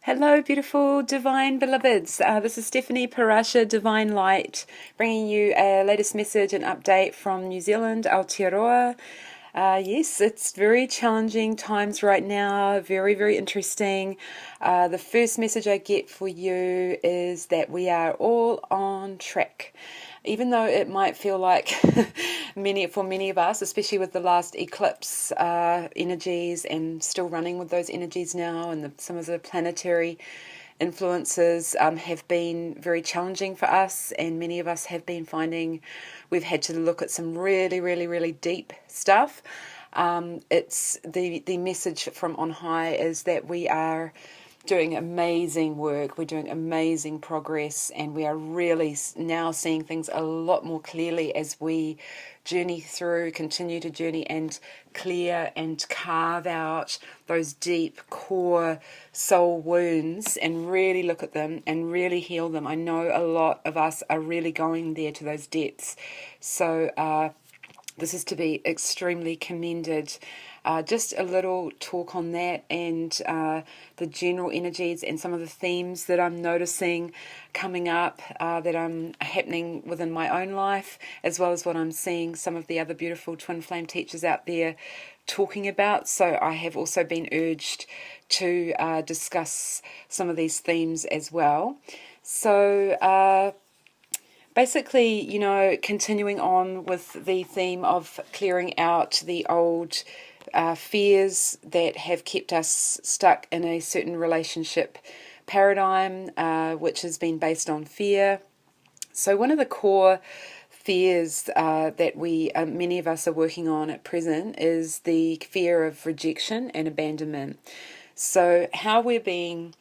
Hello, beautiful divine beloveds. This is Stephanie Parashar, Divine Light, bringing you a latest message and update from New Zealand, Aotearoa. Yes, it's very challenging times right now, very, very interesting. The first message I get for you is that we are all on track. Even though it might feel like for many of us, especially with the last eclipse energies and still running with those energies now, and some of the planetary influences have been very challenging for us, and many of us have been finding we've had to look at some really, really, really deep stuff. It's the message from on high is that we are doing amazing work, we're doing amazing progress, and we are really now seeing things a lot more clearly as we continue to journey and clear and carve out those deep core soul wounds and really look at them and really heal them. I know a lot of us are really going there to those depths. So this is to be extremely commended. Just a little talk on that and the general energies and some of the themes that I'm noticing coming up that I'm happening within my own life, as well as what I'm seeing some of the other beautiful twin flame teachers out there talking about. So I have also been urged to discuss some of these themes as well. So basically, continuing on with the theme of clearing out the old fears that have kept us stuck in a certain relationship paradigm, which has been based on fear. So one of the core fears that many of us are working on at present is the fear of rejection and abandonment. So how we're being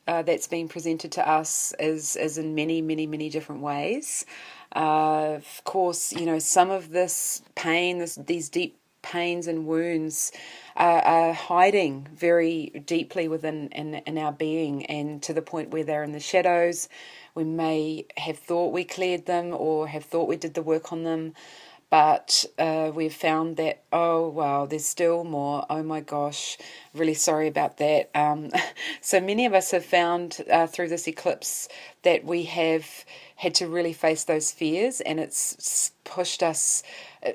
that's being presented to us is in many, many, many different ways. Of course, some of this pain, these deep pains and wounds are hiding very deeply within in our being, and to the point where they're in the shadows. We may have thought we cleared them or have thought we did the work on them, but we've found that, oh, wow, there's still more. Oh, my gosh, really sorry about that. So many of us have found through this eclipse that we have had to really face those fears, and it's pushed us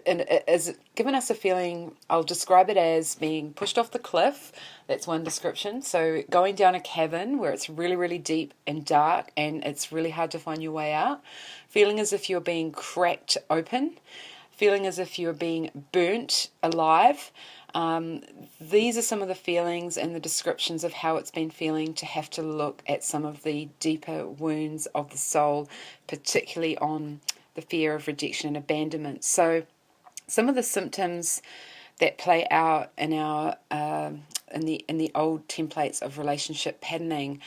and it has given us a feeling. I'll describe it as being pushed off the cliff. That's one description. So going down a cavern where it's really, really deep and dark and it's really hard to find your way out, feeling as if you're being cracked open, feeling as if you're being burnt alive. These are some of the feelings and the descriptions of how it's been feeling to have to look at some of the deeper wounds of the soul, particularly on the fear of rejection and abandonment. So some of the symptoms that play out in our in the old templates of relationship patterning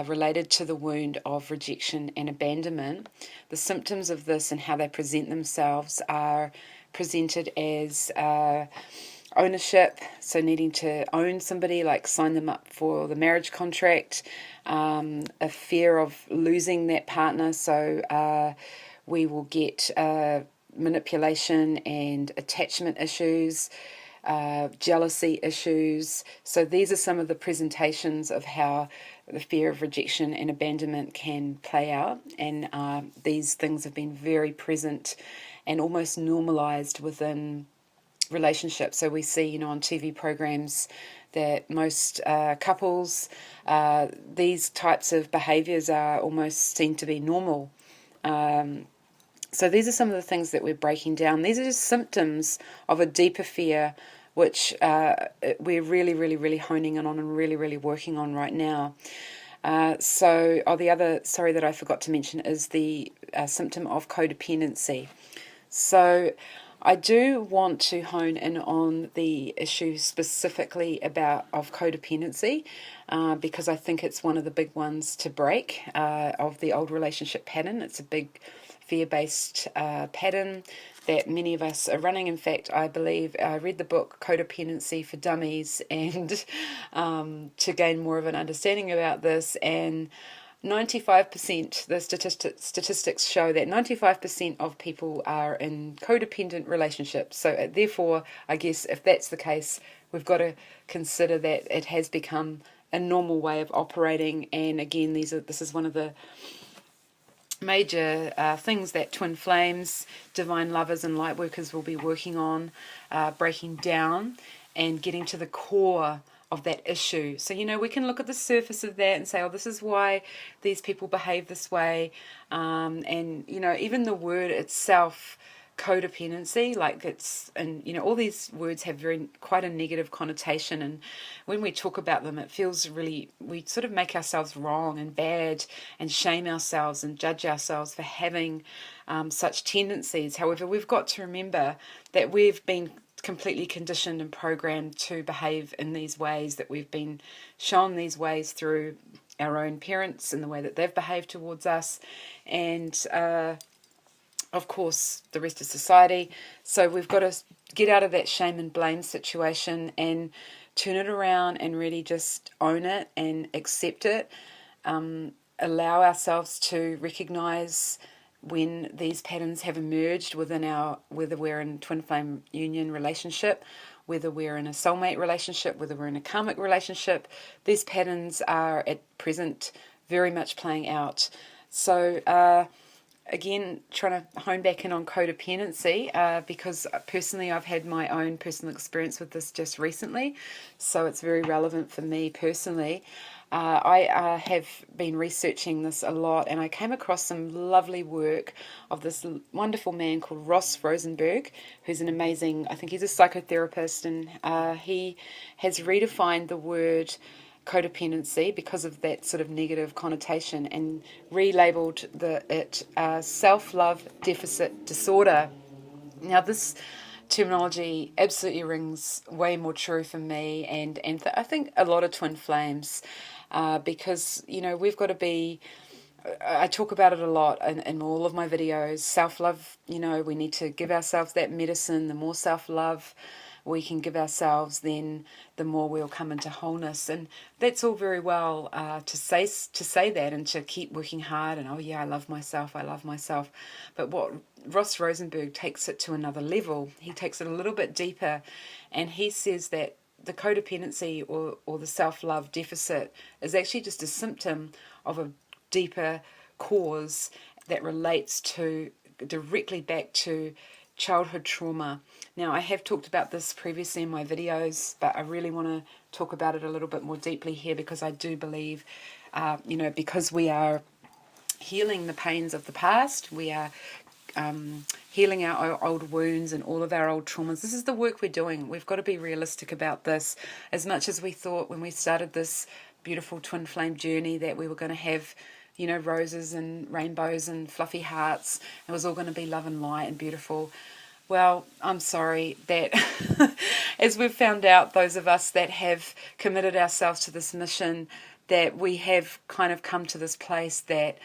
related to the wound of rejection and abandonment. The symptoms of this and how they present themselves are presented as ownership, so needing to own somebody, like sign them up for the marriage contract, a fear of losing that partner, so we will get manipulation and attachment issues, jealousy issues. So these are some of the presentations of how the fear of rejection and abandonment can play out, and these things have been very present and almost normalised within relationships. So we see, on TV programs that most couples, these types of behaviours are almost seen to be normal. So these are some of the things that we're breaking down. These are just symptoms of a deeper fear, which we're really, really, really honing in on and really, really working on right now. The other, that I forgot to mention is the symptom of codependency. So I do want to hone in on the issue specifically of codependency, because I think it's one of the big ones to break of the old relationship pattern. It's a big fear-based pattern that many of us are running. In fact, I believe I read the book Codependency for Dummies and to gain more of an understanding about this, and 95%, the statistics show that 95% of people are in codependent relationships. So therefore, I guess if that's the case, we've got to consider that it has become a normal way of operating. And again, this is one of the major things that twin flames, divine lovers and light workers will be working on, breaking down and getting to the core of that issue. So, we can look at the surface of that and say, oh, this is why these people behave this way. And, even the word itself, codependency, like it's, and all these words have quite a negative connotation, and when we talk about them, it feels really, we sort of make ourselves wrong and bad and shame ourselves and judge ourselves for having such tendencies. However, we've got to remember that we've been completely conditioned and programmed to behave in these ways, that we've been shown these ways through our own parents and the way that they've behaved towards us, and of course the rest of society. So we've got to get out of that shame and blame situation and turn it around and really just own it and accept it. Allow ourselves to recognize when these patterns have emerged within whether we're in twin flame union relationship, whether we're in a soulmate relationship, whether we're in a karmic relationship, these patterns are at present very much playing out. So again, trying to hone back in on codependency, because personally I've had my own personal experience with this just recently, so it's very relevant for me personally. I have been researching this a lot, and I came across some lovely work of this wonderful man called Rosenberg, who's an amazing, I think he's a psychotherapist, and he has redefined the word codependency because of that sort of negative connotation and relabeled it self-love deficit disorder. Now, this terminology absolutely rings way more true for me and I think a lot of twin flames, because we've got to be, I talk about it a lot in all of my videos, self-love. We need to give ourselves that medicine. The more self-love we can give ourselves, then the more we'll come into wholeness. And that's all very well to say that and to keep working hard and, oh yeah, I love myself. But what Ross Rosenberg takes it to another level. He takes it a little bit deeper, and he says that the codependency or the self-love deficit is actually just a symptom of a deeper cause that relates directly back to childhood trauma. Now, I have talked about this previously in my videos, but I really want to talk about it a little bit more deeply here, because I do believe, because we are healing the pains of the past, we are healing our old wounds and all of our old traumas. This is the work we're doing. We've got to be realistic about this. As much as we thought when we started this beautiful twin flame journey that we were going to have roses and rainbows and fluffy hearts, it was all going to be love and light and beautiful. Well, I'm sorry that as we've found out, those of us that have committed ourselves to this mission, that we have kind of come to this place that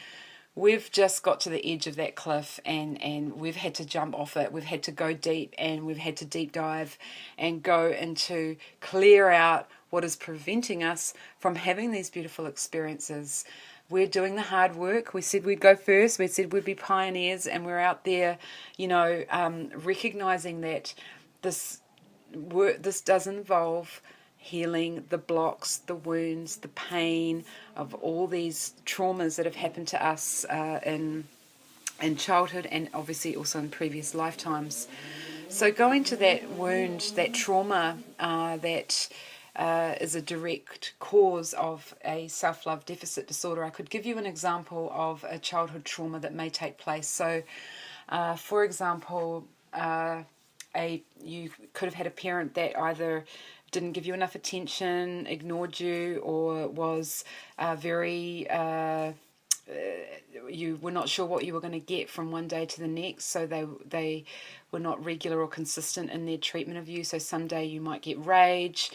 we've just got to the edge of that cliff, and we've had to jump off it. We've had to go deep, and we've had to deep dive and go into clear out what is preventing us from having these beautiful experiences. We're doing the hard work. We said we'd go first. We said we'd be pioneers, and we're out there, recognizing that this does involve healing the blocks, the wounds, the pain of all these traumas that have happened to us in childhood, and obviously also in previous lifetimes. So going to that wound, that trauma that is a direct cause of a self-love deficit disorder. I could give you an example of a childhood trauma that may take place. So, for example, you could have had a parent that either didn't give you enough attention, ignored you, or was you were not sure what you were going to get from one day to the next, so they were not regular or consistent in their treatment of you. So someday you might get rage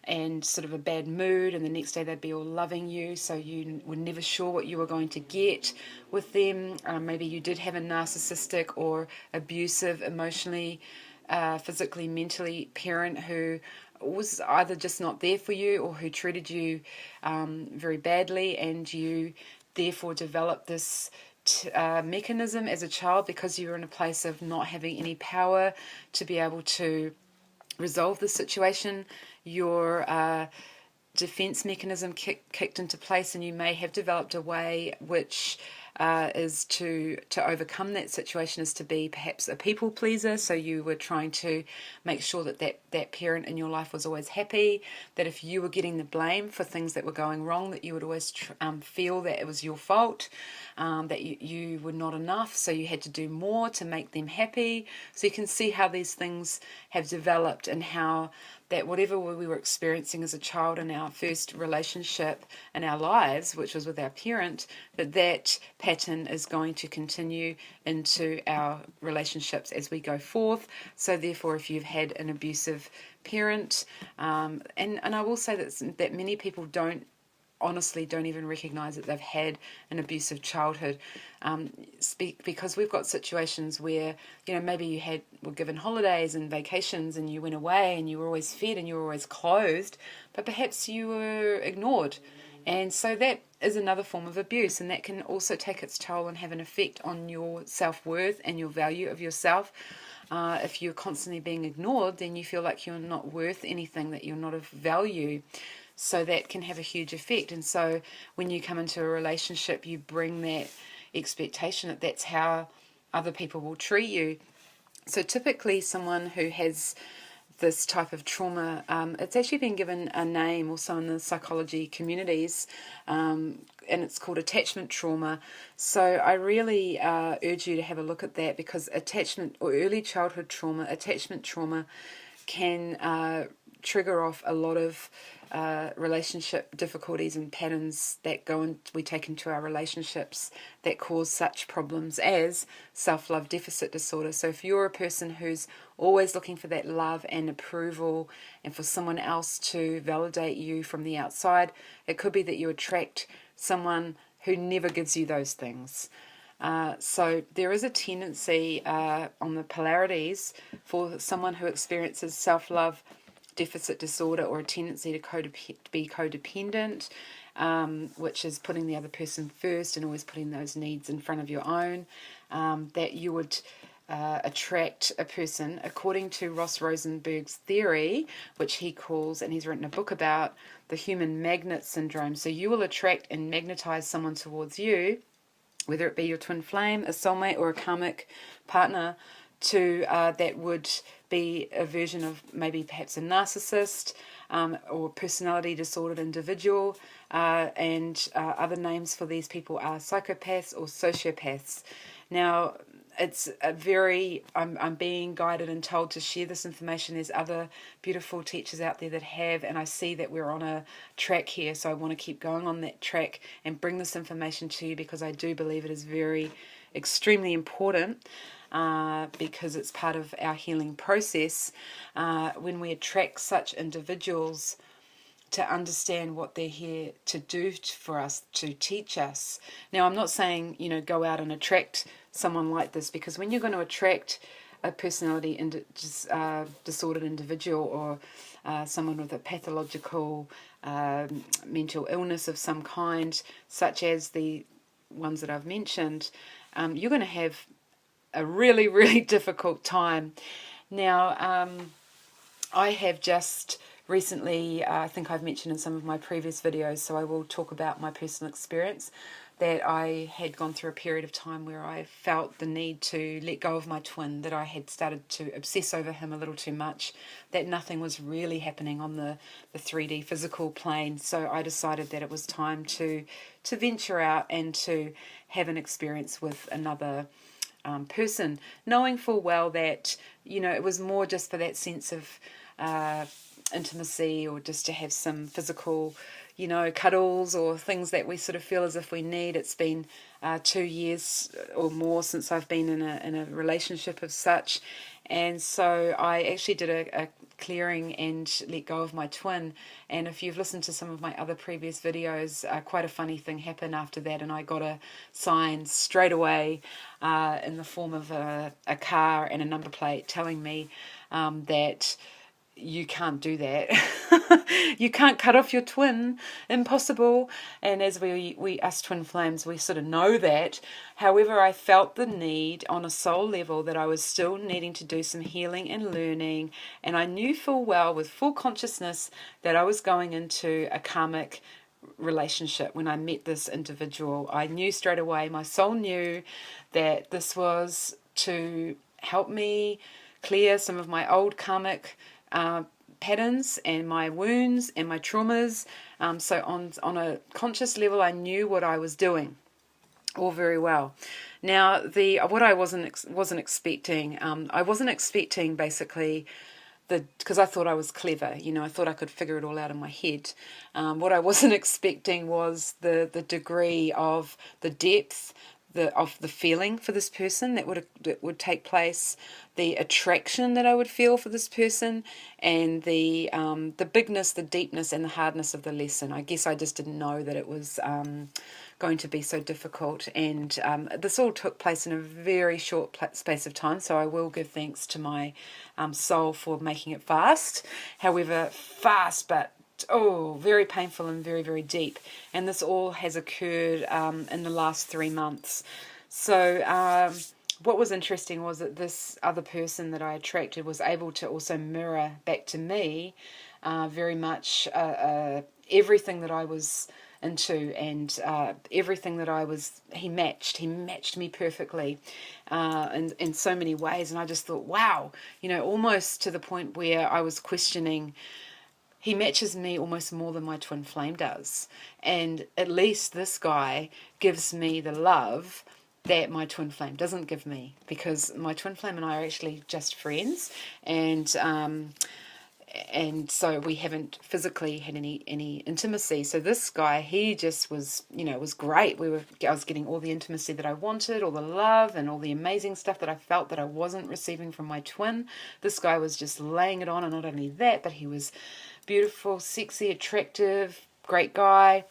and sort of a bad mood, and the next day they'd be all loving you, so you were never sure what you were going to get with them. Maybe you did have a narcissistic or abusive, emotionally, physically, mentally parent who was either just not there for you or who treated you very badly, and you therefore developed this mechanism as a child, because you were in a place of not having any power to be able to resolve the situation. Your defense mechanism kicked into place, and you may have developed a way which is to overcome that situation, is to be perhaps a people pleaser. So you were trying to make sure that parent in your life was always happy, that if you were getting the blame for things that were going wrong, that you would always feel that it was your fault, that you were not enough, so you had to do more to make them happy. So you can see how these things have developed, and how that whatever we were experiencing as a child in our first relationship in our lives, which was with our parent, that pattern is going to continue into our relationships as we go forth. So therefore, if you've had an abusive parent, and I will say that many people honestly don't even recognize that they've had an abusive childhood, because we've got situations where, maybe you were given holidays and vacations, and you went away and you were always fed and you were always clothed, but perhaps you were ignored. And so that is another form of abuse, and that can also take its toll and have an effect on your self-worth and your value of yourself. If you're constantly being ignored, then you feel like you're not worth anything, that you're not of value. So that can have a huge effect. And so when you come into a relationship, you bring that expectation that that's how other people will treat you. So typically someone who has this type of trauma, it's actually been given a name also in the psychology communities, and it's called attachment trauma. So I really urge you to have a look at that, because attachment or early childhood trauma, attachment trauma, can trigger off a lot of relationship difficulties and patterns that we take into our relationships that cause such problems as self-love deficit disorder. So if you're a person who's always looking for that love and approval, and for someone else to validate you from the outside, it could be that you attract someone who never gives you those things. So there is a tendency on the polarities for someone who experiences self-love deficit disorder, or a tendency to be codependent, which is putting the other person first and always putting those needs in front of your own, that you would attract a person, according to Rosenberg's theory, which he calls, and he's written a book about, the human magnet syndrome. So you will attract and magnetize someone towards you, whether it be your twin flame, a soulmate, or a karmic partner, that would be a version of maybe perhaps a narcissist, or personality disordered individual, and other names for these people are psychopaths or sociopaths. Now, it's I'm being guided and told to share this information. There's other beautiful teachers out there that have, and I see that we're on a track here, so I want to keep going on that track and bring this information to you, because I do believe it is extremely important. Because it's part of our healing process, when we attract such individuals, to understand what they're here to do for us, to teach us. Now, I'm not saying, go out and attract someone like this, because when you're going to attract a personality disordered individual, or someone with a pathological mental illness of some kind, such as the ones that I've mentioned, you're going to have a really, really difficult time. Now, I have just recently, I think I've mentioned in some of my previous videos, so I will talk about my personal experience, that I had gone through a period of time where I felt the need to let go of my twin, that I had started to obsess over him a little too much, that nothing was really happening on the 3D physical plane. So I decided that it was time to venture out and to have an experience with another person, knowing full well that, it was more just for that sense of intimacy, or just to have some physical, cuddles, or things that we sort of feel as if we need. It's been 2 years or more since I've been in a relationship of such, and so I actually did a clearing and let go of my twin. And if you've listened to some of my other previous videos, quite a funny thing happened after that, and I got a sign straight away in the form of a car and a number plate telling me that you can't do that. You can't cut off your twin, impossible. And as we us twin flames, we sort of know that. However, I felt the need on a soul level that I was still needing to do some healing and learning, and I knew full well with full consciousness that I was going into a karmic relationship. When I met this individual, I knew straight away, my soul knew that this was to help me clear some of my old karmic patterns and my wounds and my traumas. So on a conscious level, I knew what I was doing all very well. Now, what I wasn't expecting, I wasn't expecting basically because I thought I was clever, I thought I could figure it all out in my head. What I wasn't expecting was the degree of the depth of the feeling for this person that would take place, the attraction that I would feel for this person, and the bigness, the deepness, and the hardness of the lesson. I guess I just didn't know that it was going to be so difficult, and this all took place in a very short space of time, so I will give thanks to my soul for making it fast. However, fast but very painful and very, very deep. And this all has occurred in the last 3 months. So what was interesting was that this other person that I attracted was able to also mirror back to me very much everything that I was into, and everything that he matched me perfectly in so many ways. And I just thought, wow, almost to the point where I was questioning, he matches me almost more than my twin flame does. And at least this guy gives me the love that my twin flame doesn't give me, because my twin flame and I are actually just friends, and so we haven't physically had any intimacy. So this guy, he just was, was great. I was getting all the intimacy that I wanted, all the love and all the amazing stuff that I felt that I wasn't receiving from my twin. This guy was just laying it on, and not only that, but he was beautiful, sexy, attractive, great guy,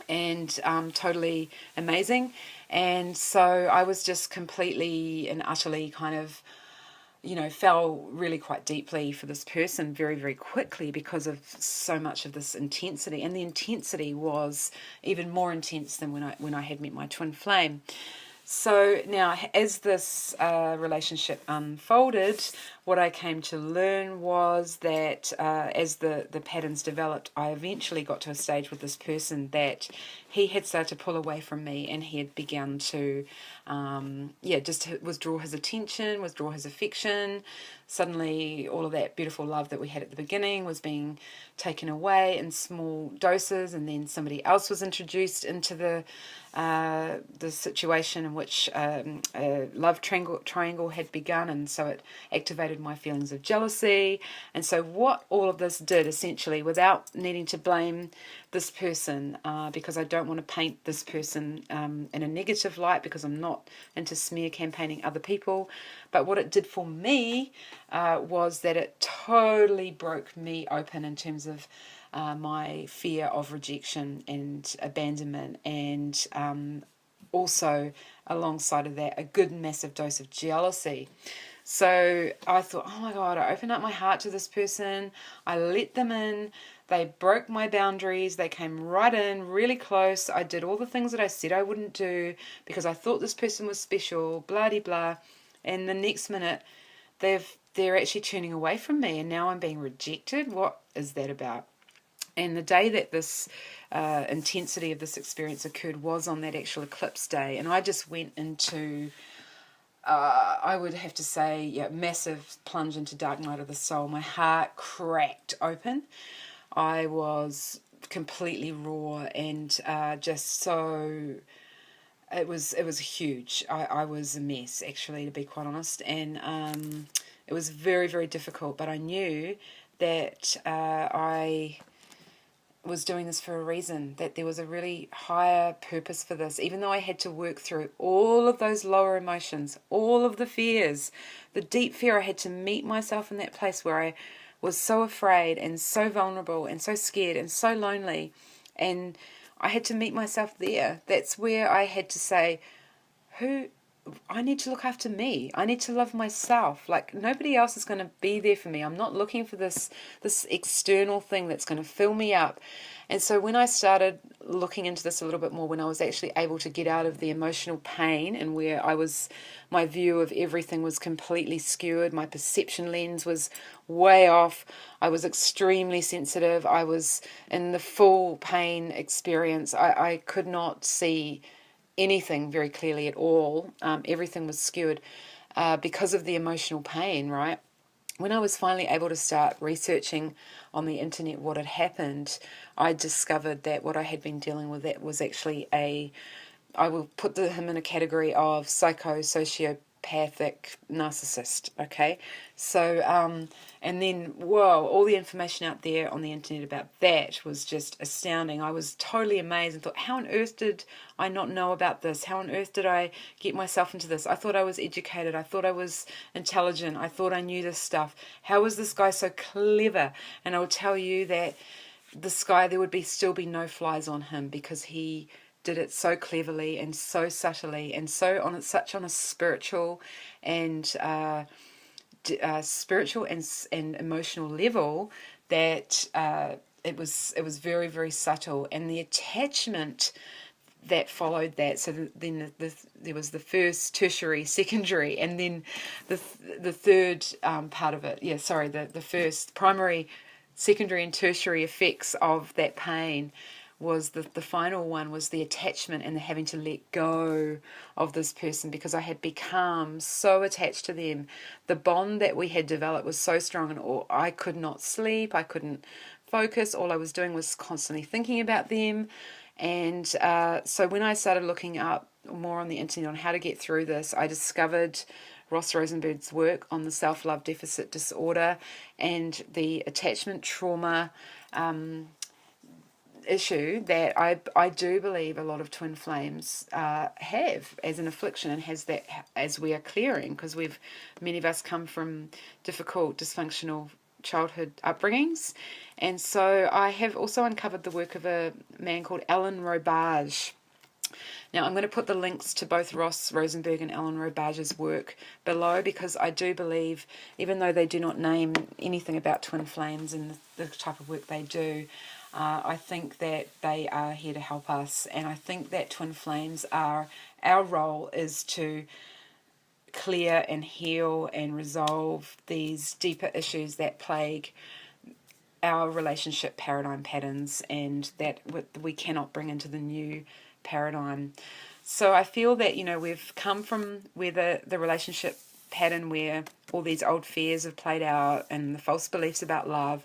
and totally amazing. And so I was just completely and utterly kind of, fell really quite deeply for this person very, very quickly because of so much of this intensity. And the intensity was even more intense than when I had met my twin flame. So now, as this relationship unfolded, what I came to learn was that as the patterns developed, I eventually got to a stage with this person that he had started to pull away from me, and he had begun to, just withdraw his attention, withdraw his affection. Suddenly, all of that beautiful love that we had at the beginning was being taken away in small doses, and then somebody else was introduced into the situation in which a love triangle had begun, and so it activated my feelings of jealousy. And so what all of this did, essentially, without needing to blame this person, because I don't want to paint this person in a negative light, because I'm not into smear campaigning other people, but what it did for me was that it totally broke me open in terms of my fear of rejection and abandonment, and also alongside of that a good massive dose of jealousy. So I thought, oh my God, I opened up my heart to this person, I let them in, they broke my boundaries, they came right in really close, I did all the things that I said I wouldn't do because I thought this person was special, blah-de-blah, and the next minute they're actually turning away from me, and now I'm being rejected. What is that about? And the day that this intensity of this experience occurred was on that actual eclipse day. And I just went into, I would have to say, massive plunge into dark night of the soul. My heart cracked open. I was completely raw and just so... It was huge. I was a mess, actually, to be quite honest. And it was very, very difficult. But I knew that I was doing this for a reason, that there was a really higher purpose for this, even though I had to work through all of those lower emotions, all of the fears, the deep fear. I had to meet myself in that place where I was so afraid and so vulnerable and so scared and so lonely, and I had to meet myself there. That's where I had to say, who I need to look after me. I need to love myself. Like, nobody else is going to be there for me. I'm not looking for this external thing that's going to fill me up. And so when I started looking into this a little bit more, when I was actually able to get out of the emotional pain, and where my view of everything was completely skewed, my perception lens was way off, I was extremely sensitive, I was in the full pain experience, I could not see anything very clearly at all. Everything was skewed because of the emotional pain, right? When I was finally able to start researching on the internet what had happened, I discovered that what I had been dealing with, that was actually I will put him in a category of psychosociopathic narcissist, okay? So, and then, whoa, all the information out there on the internet about that was just astounding. I was totally amazed and thought, how on earth did I not know about this? How on earth did I get myself into this? I thought I was educated. I thought I was intelligent. I thought I knew this stuff. How was this guy so clever? And I will tell you that this guy, there would still be no flies on him, because he did it so cleverly and so subtly and such on a spiritual and and emotional level, that it was very, very subtle. And the attachment that followed that, so then there was the first, tertiary, secondary, and then the third part of it. The first, primary, secondary and tertiary effects of that pain was the final one was the attachment and the having to let go of this person, because I had become so attached to them. The bond that we had developed was so strong, and I could not sleep, I couldn't focus, all I was doing was constantly thinking about them. And so when I started looking up more on the internet on how to get through this, I discovered Ross Rosenberg's work on the self-love deficit disorder and the attachment trauma issue that I do believe a lot of twin flames have as an affliction, and has that as we are clearing, because many of us come from difficult, dysfunctional childhood upbringings. And so I have also uncovered the work of a man called Robarge. Now, I'm going to put the links to both Ross Rosenberg and Robarge's work below, because I do believe, even though they do not name anything about twin flames and the type of work they do, I think that they are here to help us. And I think that twin flames our role is to clear and heal and resolve these deeper issues that plague our relationship paradigm patterns, and that we cannot bring into the new paradigm. So I feel that, we've come from where the relationship pattern, where all these old fears have played out and the false beliefs about love,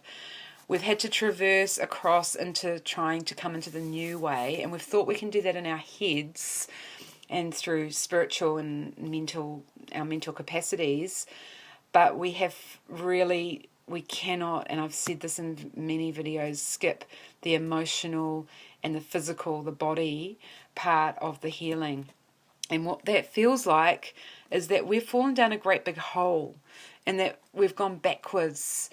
we've had to traverse across into trying to come into the new way, and we've thought we can do that in our heads and through spiritual and our mental capacities, but we cannot, and I've said this in many videos, skip the emotional and the physical, the body part of the healing. And what that feels like is that we've fallen down a great big hole, and that we've gone backwards,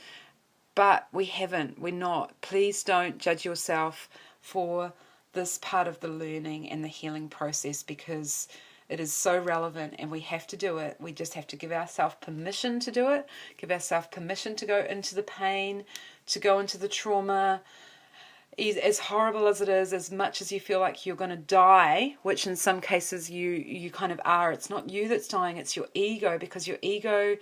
but we haven't. We're not. Please don't judge yourself for this part of the learning and the healing process, because it is so relevant and we have to do it. We just have to give ourselves permission to do it, give ourselves permission to go into the pain, to go into the trauma. As horrible as it is, as much as you feel like you're going to die, which in some cases you kind of are, it's not you that's dying, it's your ego, because your ego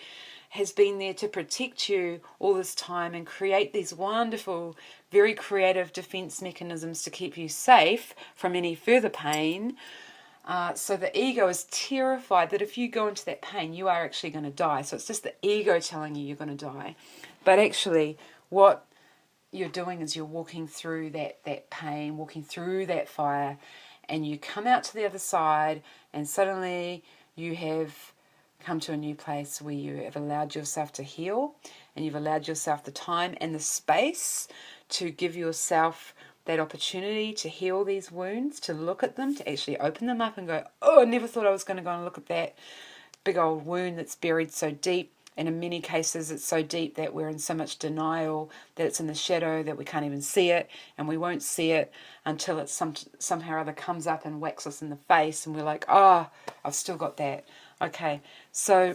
has been there to protect you all this time and create these wonderful, very creative defense mechanisms to keep you safe from any further pain. So the ego is terrified that if you go into that pain, you are actually going to die. So it's just the ego telling you you're going to die. But actually, what you're doing is you're walking through that pain, walking through that fire, and you come out to the other side, and suddenly you have come to a new place where you have allowed yourself to heal, and you've allowed yourself the time and the space to give yourself that opportunity to heal these wounds, to look at them, to actually open them up and go, oh, I never thought I was going to go and look at that big old wound that's buried so deep. And in many cases, it's so deep that we're in so much denial that it's in the shadow that we can't even see it, and we won't see it until it somehow or other comes up and whacks us in the face, and we're like, oh, I've still got that. Okay, so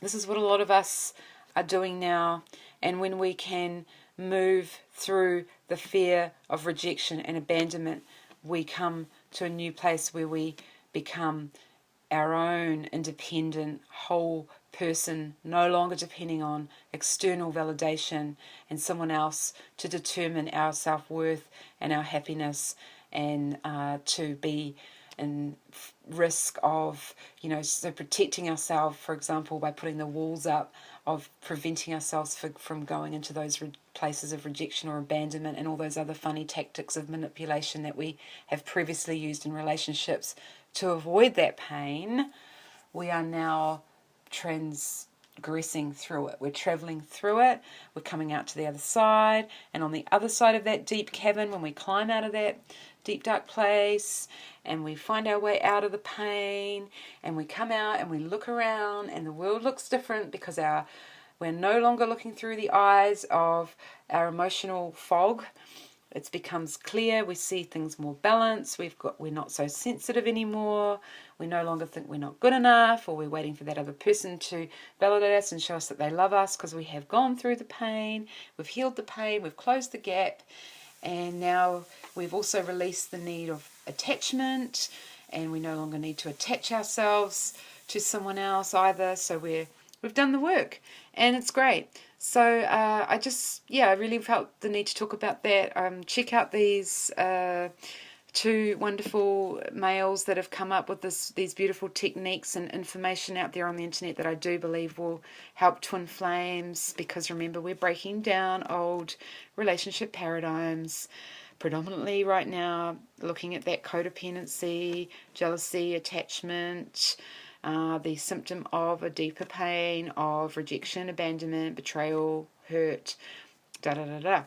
this is what a lot of us are doing now, and when we can move through the fear of rejection and abandonment, we come to a new place where we become our own independent, whole person, no longer depending on external validation and someone else to determine our self-worth and our happiness, and to be in risk of, so protecting ourselves, for example, by putting the walls up, of preventing ourselves from going into those places of rejection or abandonment and all those other funny tactics of manipulation that we have previously used in relationships to avoid that pain. We are now transgressing through it. We're traveling through it. We're coming out to the other side. And on the other side of that deep cavern, when we climb out of that deep dark place and we find our way out of the pain and we come out and we look around and the world looks different because we're no longer looking through the eyes of our emotional fog. It becomes clear. We see things more balanced. We're not so sensitive anymore. We no longer think we're not good enough, or we're waiting for that other person to validate us and show us that they love us because we have gone through the pain. We've healed the pain. We've closed the gap. And now we've also released the need of attachment, and we no longer need to attach ourselves to someone else either. So we've done the work, and it's great. So I really felt the need to talk about that. Check out these two wonderful males that have come up with these beautiful techniques and information out there on the internet that I do believe will help twin flames, because remember, we're breaking down old relationship paradigms, predominantly right now looking at that codependency, jealousy, attachment, the symptom of a deeper pain of rejection, abandonment, betrayal, hurt, da-da-da-da.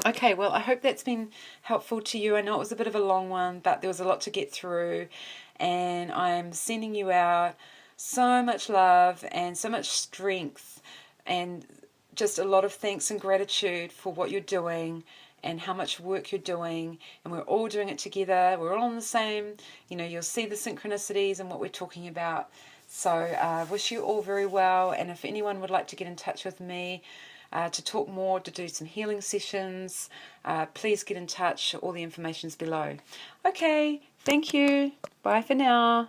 Okay, well, I hope that's been helpful to you. I know it was a bit of a long one, but there was a lot to get through, and I'm sending you out so much love and so much strength, and just a lot of thanks and gratitude for what you're doing and how much work you're doing, and we're all doing it together. We're all on the same, you'll see the synchronicities and what we're talking about. So I wish you all very well, and if anyone would like to get in touch with me to talk more, to do some healing sessions, please get in touch. All the information's below. Okay, thank you. Bye for now.